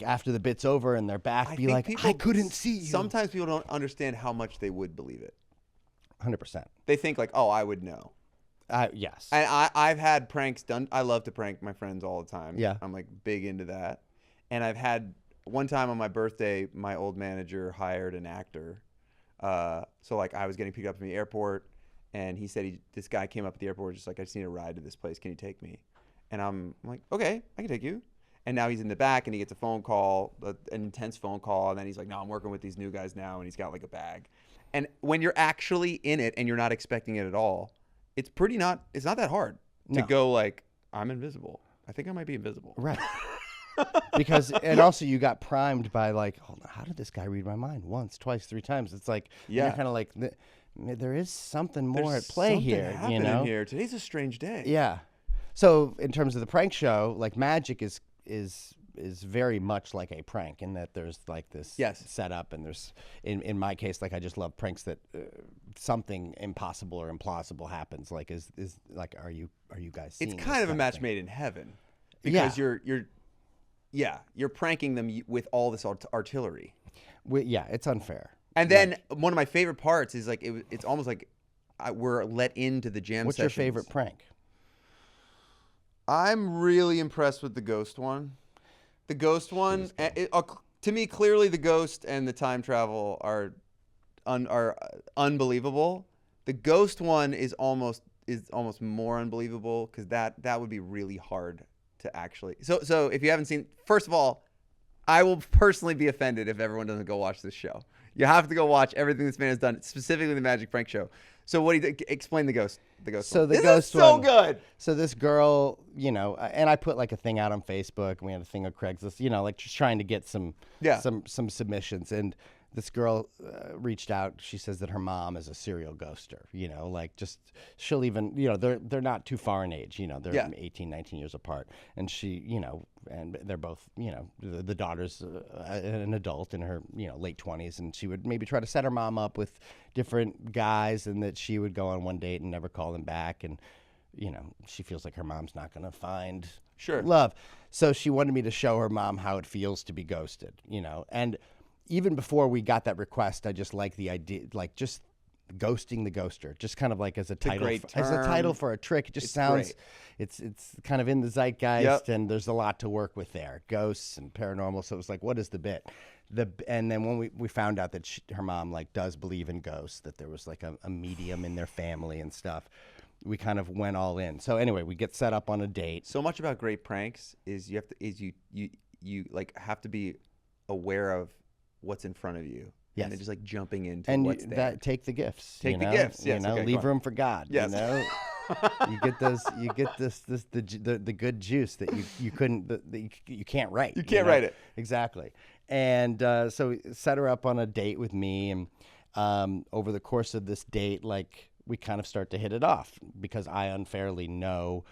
after the bit's over and they're back, be like, I couldn't see you. Sometimes people don't understand how much they would believe it. 100%. They think like, oh, I would know. Yes. And I've had pranks done. I love to prank my friends all the time. Yeah. I'm like big into that. And I've had one time on my birthday, my old manager hired an actor. So like I was getting picked up from the airport, and he said this guy came up at the airport just like, I just need a ride to this place. Can you take me? And I'm like, okay, I can take you. And now he's in the back and he gets a phone call, an intense phone call. And then he's like, no, I'm working with these new guys now. And he's got like a bag. And when you're actually in it and you're not expecting it at all, it's not that hard to go like, I'm invisible. I think I might be invisible. Right. Because, and also you got primed by like, hold on, how did this guy read my mind? Once, twice, 3 times. It's like, you're kind of like, there is something more at play here. Here. Today's a strange day. Yeah. So in terms of the prank show, like magic is very much like a prank in that there's like this setup, and there's in my case, like I just love pranks that something impossible or implausible happens. Like is like, are you guys seeing it's kind of a match made in heaven because you're pranking them with all this artillery. It's unfair. And then one of my favorite parts is like it's almost like we're let into the jam. What's sessions. your favorite prank? I'm really impressed with the ghost one. The ghost one, to me, clearly the ghost and the time travel are unbelievable. The ghost one is almost more unbelievable because that would be really hard to actually. So if you haven't seen, first of all, I will personally be offended if everyone doesn't go watch this show. You have to go watch everything this man has done, specifically the Magic Prank Show. So what do you explain the ghost? The ghost. So one. the ghost is so one, good. So this girl, and I put like a thing out on Facebook, and we had a thing on Craigslist, like just trying to get some submissions. And this girl reached out. She says that her mom is a serial ghoster. Like just she'll even, they're not too far in age. They're 18, 19 years apart, and she, and they're both, the daughter's an adult in her, late 20s, and she would maybe try to set her mom up with different guys, and that she would go on one date and never call them back, and she feels like her mom's not going to find love. So she wanted me to show her mom how it feels to be ghosted, and even before we got that request, I just like the idea, like just ghosting the ghoster, just kind of like as a title, great as a term. title for a trick. It just It's sounds, great. it's kind of in the zeitgeist, Yep. and there's a lot to work with there, ghosts and paranormal. So it was like, what is the bit? And then when we found out that her mom like does believe in ghosts, that there was like a medium in their family and stuff, we kind of went all in. So anyway, we get set up on a date. So much about great pranks is you like have to be aware of what's in front of you. Yes. And then just like jumping into And what's there. that take the gifts. Take you the know? gifts, yes, You know, okay, go leave on. room for God. Yes. You know, you get those. You get the good juice that you couldn't. That you can't write. You can't write it. Exactly. And so we set her up on a date with me, and over the course of this date, like we kind of start to hit it off because I unfairly know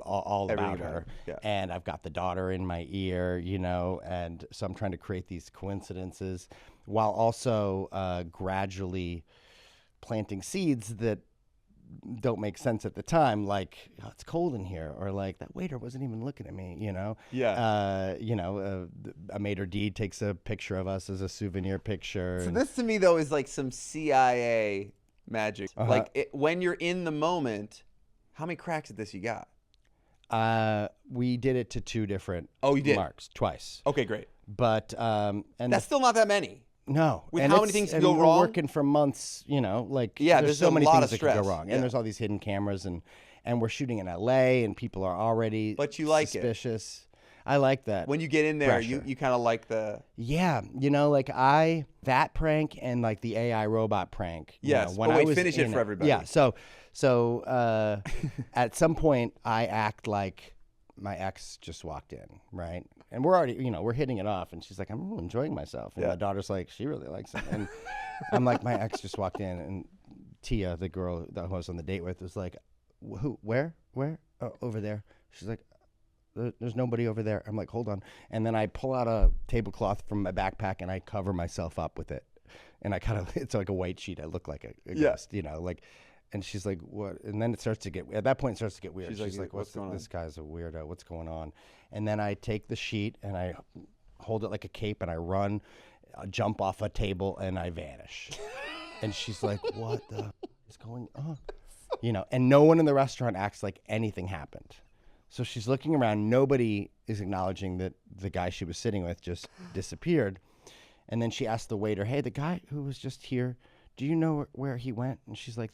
all Everything about about her. her, yeah. And I've got the daughter in my ear, you know, and so I'm trying to create these coincidences while also gradually planting seeds that don't make sense at the time, like, oh, it's cold in here, or like that waiter wasn't even looking at me, you know. Yeah. A maitre d' takes a picture of us as a souvenir picture. So and- this to me though is like some CIA magic. Uh-huh. Like when you're in the moment, how many cracks at this you got? we did it to 2 different Oh, you did? marks twice, Okay, great. but and That's still not that many. no. With And how many it's- things can and go we're wrong? working for months, you know, like Yeah, there's there's so a many lot things of that could stress. go wrong, Yeah. and there's all these hidden cameras, and we're shooting in LA, and people are already But you like it. suspicious. I like that. When you get in there, Pressure. you kind of like the Yeah, you know, like that prank and like the AI robot prank. you Yes, know, when but I wait, was finish it in for everybody. Yeah, so at some point I act like my ex just walked in, right? And we're already, you know, we're hitting it off, and she's like, I'm enjoying myself, and Yeah. my daughter's like, she really likes it, and I'm like, my ex just walked in, and Tia, the girl that I was on the date with, was like, who, where, oh, over there. She's like, there's nobody over there. I'm like, hold on. And then I pull out a tablecloth from my backpack and I cover myself up with it. And I kind of, it's like a white sheet. I look like a Yeah. ghost, you know, like, and she's like, what? And then it starts to get, at that point it starts to get weird. She's like, what's going on? This guy's a weirdo. What's going on? And then I take the sheet and I hold it like a cape and I run, jump off a table and I vanish. And she's like, what the is going on? You know, and no one in the restaurant acts like anything happened. So she's looking around. Nobody is acknowledging that the guy she was sitting with just disappeared. And then she asked the waiter, hey, the guy who was just here, do you know where he went? And she's like,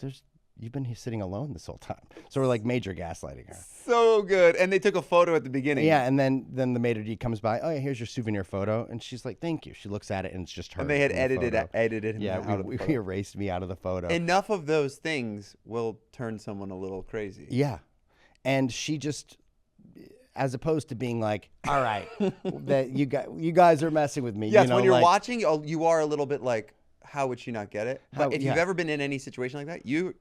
you've been here sitting alone this whole time. So we're like major gaslighting her. so good. And they took a photo at the beginning. Yeah, and then the maitre d' comes by. Oh, yeah, here's your souvenir photo. And she's like, thank you. She looks at it, and it's just her. And they had in the photo. edited him Yeah, out of the we photo. erased me out of the photo. Enough of those things will turn someone a little crazy. Yeah. And she just, as opposed to being like, all right, that you guys are messing with me. Yes, you know, when you're like, watching, you are a little bit like, how would she not get it? But if you've yeah. ever been in any situation like that, you're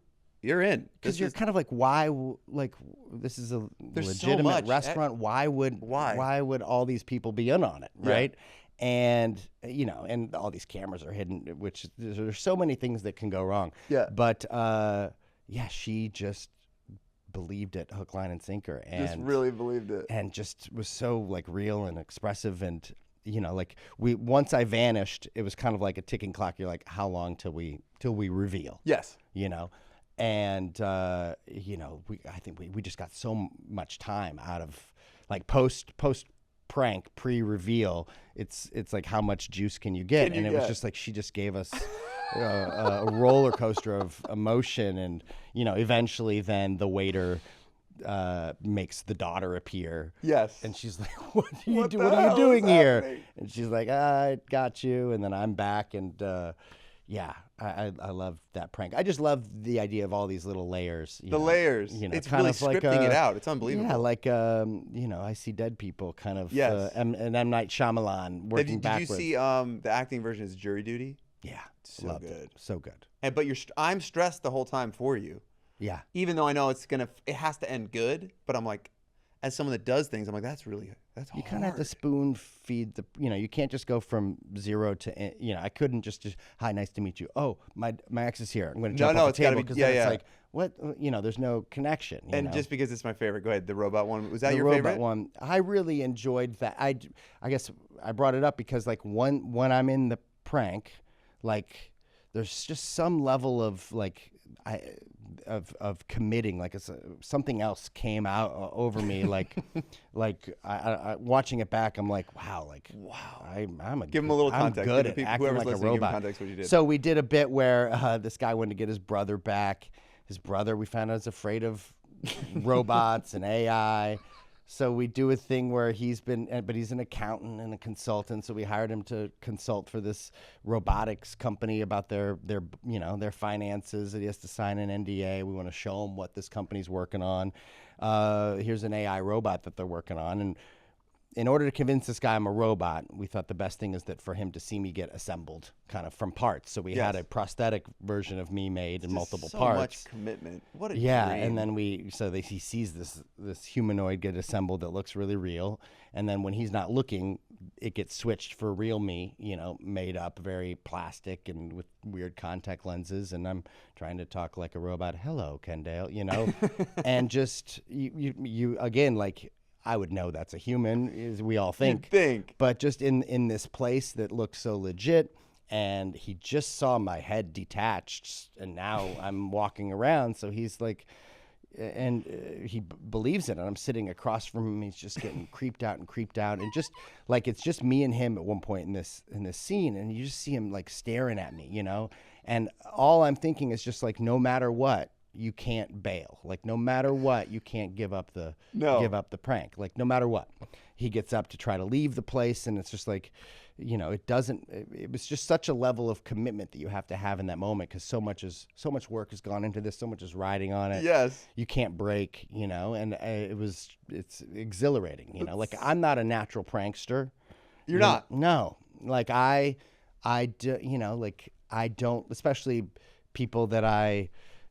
in. because you're kind of like, why? Like, this is a There's so legitimate much. restaurant. Why would all these people be in on it, Yeah. right? And you know, and all these cameras are hidden, which there's so many things that can go wrong. Yeah. But yeah, she just believed it, hook, line, and sinker, and just really believed it. and just was so like real and expressive. And you know, like once I vanished, it was kind of like a ticking clock. You're like, how long till we reveal? Yes. You know, and you know, I think we just got so much time out of like post prank, pre-reveal. It's like, how much juice can you get? Can you it was get? just like, she just gave us a roller coaster of emotion. And you know, eventually then the waiter makes the daughter appear. Yes. And she's like, what are you What the what are you hell doing is here? happening? And she's like, I got you. And then I'm back. And yeah, I love that prank. I just love the idea of all these little layers. The layers. You know, It's kind really of like scripting it out. It's unbelievable. Yeah, like you know, I See Dead People, kind of. Yes. And M. Night Shyamalan working Did you backwards. see the acting version is Jury Duty? Yeah, So loved good. it. So good. But I'm stressed the whole time for you, Yeah. even though I know it has to end good. But I'm like, as someone that does things, I'm like, that's You hard. kind of have to spoon feed you know, you can't just go from 0 to, you know, I couldn't just hi, nice to meet you. Oh, my ex is here. I'm going to jump off it's the gotta table, be- because yeah, then yeah. it's like, what, you know, there's no connection. You And know? just because it's my favorite, go ahead. The robot one, was that the your robot favorite? one, I really enjoyed that. I guess I brought it up because like when I'm in the prank, like there's just some level of like of committing, like something else came out over me, like I watching it back, I'm like, wow, Give him a little I'm context. good Give at the people, acting whoever's like a listening, give him robot. context what you did. So we did a bit where this guy wanted to get his brother back. His brother, we found out, is afraid of robots and AI. So we do a thing where but he's an accountant and a consultant. So we hired him to consult for this robotics company about their finances. That he has to sign an NDA. We want to show him what this company's working on. Here's an AI robot that they're working on, and in order to convince this guy I'm a robot, we thought the best thing is that for him to see me get assembled kind of from parts. So we had a prosthetic version of me made in multiple parts. So much commitment. What a dream. And then he sees this humanoid get assembled that looks really real. And then when he's not looking, it gets switched for real me, made up, very plastic and with weird contact lenses. And I'm trying to talk like a robot. Hello, Kendale, and just you again, like, I would know that's a human, as we all think. But just in this place that looks so legit, and he just saw my head detached, and now I'm walking around. So he's like, and he believes it, and I'm sitting across from him. He's just getting creeped out, and just like it's just me and him at one point in this scene, and you just see him like staring at me, and all I'm thinking is just like, no matter what, you can't bail. Like, no matter what, you can't give up the prank. Like, no matter what, he gets up to try to leave the place, and it's just like, it was just such a level of commitment that you have to have in that moment, because so much work has gone into this, so much is riding on it. Yes, you can't break, and it's exhilarating. Like, I'm not a natural prankster. You're not. No, like I do, like I don't, especially people that I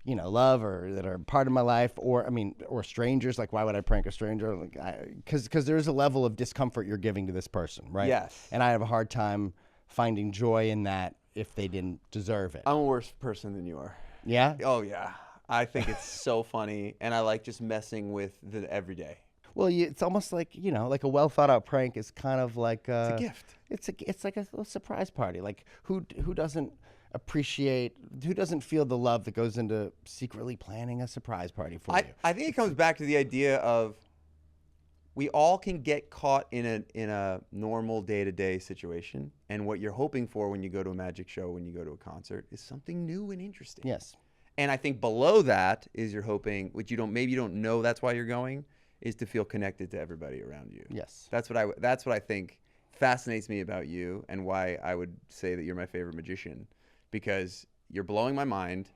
love or that are part of my life, or strangers. Like, why would I prank a stranger? Like, because there's a level of discomfort you're giving to this person, right? Yes. And I have a hard time finding joy in that if they didn't deserve it. I'm a worse person than you are. Yeah? Oh, yeah. I think it's so funny, and I like just messing with the everyday. Well, it's almost like, like a well thought out prank is kind of like it's a gift. It's like a little surprise party. Like, who doesn't feel the love that goes into secretly planning a surprise party for you? I think it comes back to the idea of we all can get caught in a normal day-to-day situation, and what you're hoping for when you go to a magic show, when you go to a concert, is something new and interesting. Yes. And I think below that is you're hoping, which you don't know that's why you're going, is to feel connected to everybody around you. Yes. That's what I think fascinates me about you, and why I would say that you're my favorite magician. Because you're blowing my mind,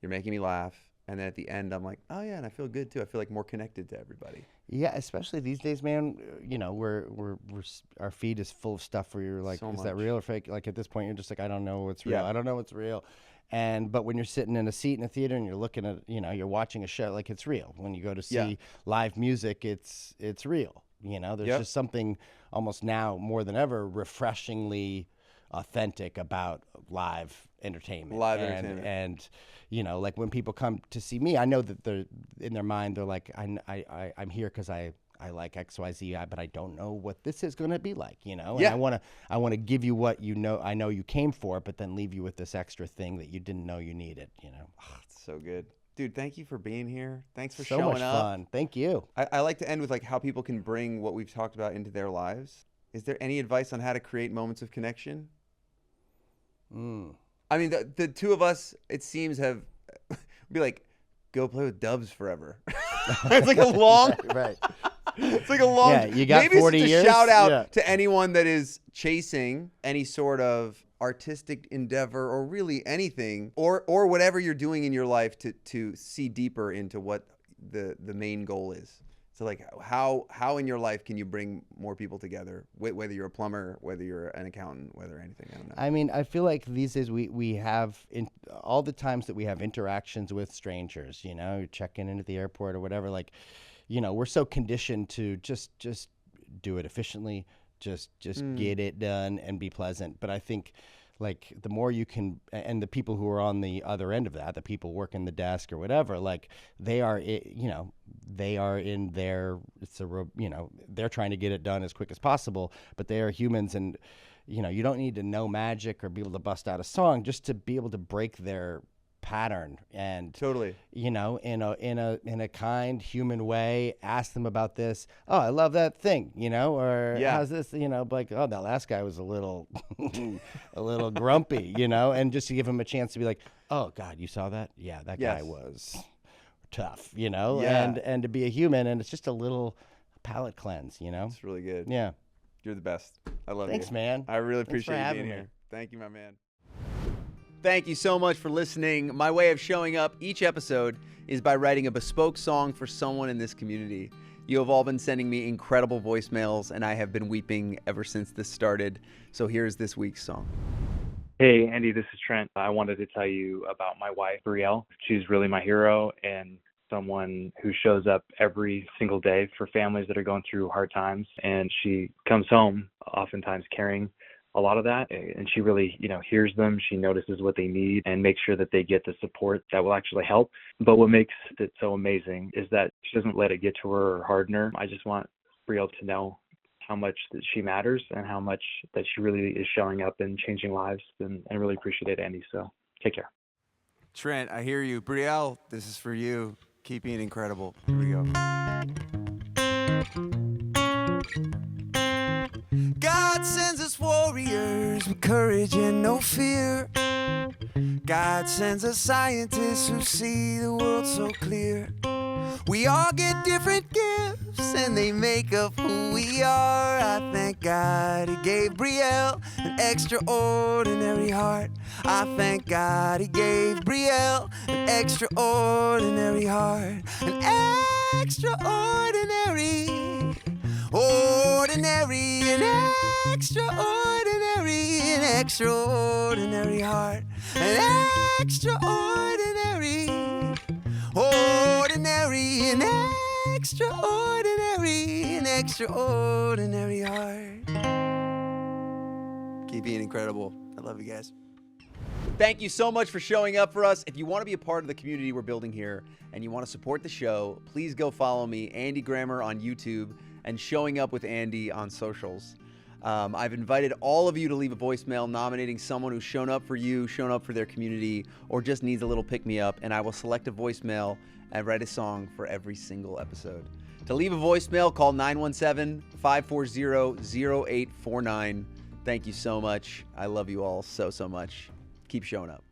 you're making me laugh, and then at the end I'm like, oh yeah, and I feel good too. I feel like more connected to everybody. Yeah, especially these days, man. We're our feed is full of stuff where you're like, is that real or fake? Like, at this point, you're just like, I don't know what's real. Yeah. I don't know what's real. But when you're sitting in a seat in a theater and you're looking at, you're watching a show, like, it's real. When you go to see live music, it's real. There's just something almost now more than ever refreshingly authentic about live entertainment. And like, when people come to see me, I know that they're in their mind, they're like, I'm here because I like XYZ, but I don't know what this is going to be like, and I want to give you what I know you came for, but then leave you with this extra thing that you didn't know you needed. Oh, it's so good. Dude, thank you for being here. Thanks for so showing much up. Fun. Thank you. I like to end with like how people can bring what we've talked about into their lives. Is there any advice on how to create moments of connection? I mean, the two of us, it seems, have be like, go play with doves forever. It's like a long, right. It's like a long. Yeah, you got maybe 40 it's years. A shout out to anyone that is chasing any sort of artistic endeavor, or really anything, or whatever you're doing in your life to see deeper into what the main goal is. So like, how in your life can you bring more people together, whether you're a plumber, whether you're an accountant, whether anything, I don't know. I mean, I feel like these days we have all the times that we have interactions with strangers, you're checking into the airport or whatever, like, we're so conditioned to just do it efficiently, just get it done and be pleasant. But I think, like, the more you can, and the people who are on the other end of that, the people working the desk or whatever, like, they are in their, they're trying to get it done as quick as possible, but they are humans, and you don't need to know magic or be able to bust out a song just to be able to break their pattern and Totally. in a kind human way, ask them about this. Oh, I love that thing, or how's this, like, oh, that last guy was a little a little grumpy, and just to give him a chance to be like, oh God, you saw that? Yeah, that guy was tough, and to be a human, and it's just a little palate cleanse, It's really good. Yeah. You're the best. I love you. Thanks, man. I really Thanks for appreciate you having being me. here. Thank you, my man. Thank you so much for listening. My way of showing up each episode is by writing a bespoke song for someone in this community. You have all been sending me incredible voicemails, and I have been weeping ever since this started. So here's this week's song. Hey, Andy, this is Trent. I wanted to tell you about my wife, Brielle. She's really my hero and someone who shows up every single day for families that are going through hard times. And she comes home oftentimes carrying a lot of that. And she really, hears them. She notices what they need and makes sure that they get the support that will actually help. But what makes it so amazing is that she doesn't let it get to her or harden her. I just want Brielle to know how much that she matters and how much that she really is showing up and changing lives. And I really appreciate it, Andy. So take care. Trent, I hear you. Brielle, this is for you. Keep being incredible. Here we go. God sends us warriors with courage and no fear. God sends us scientists who see the world so clear. We all get different gifts and they make up who we are. I thank God He gave Brielle an extraordinary heart. I thank God He gave Brielle an extraordinary heart. An extraordinary, ordinary, an extraordinary, an extraordinary heart. An extraordinary, ordinary, an extraordinary heart. Keep being incredible. I love you guys. Thank you so much for showing up for us. If you want to be a part of the community we're building here and you want to support the show, please go follow me, Andy Grammer, on YouTube and Showing Up with Andy on socials. I've invited all of you to leave a voicemail nominating someone who's shown up for you, shown up for their community, or just needs a little pick-me-up, and I will select a voicemail and write a song for every single episode. To leave a voicemail, call 917-540-0849. Thank you so much. I love you all so much. Keep showing up.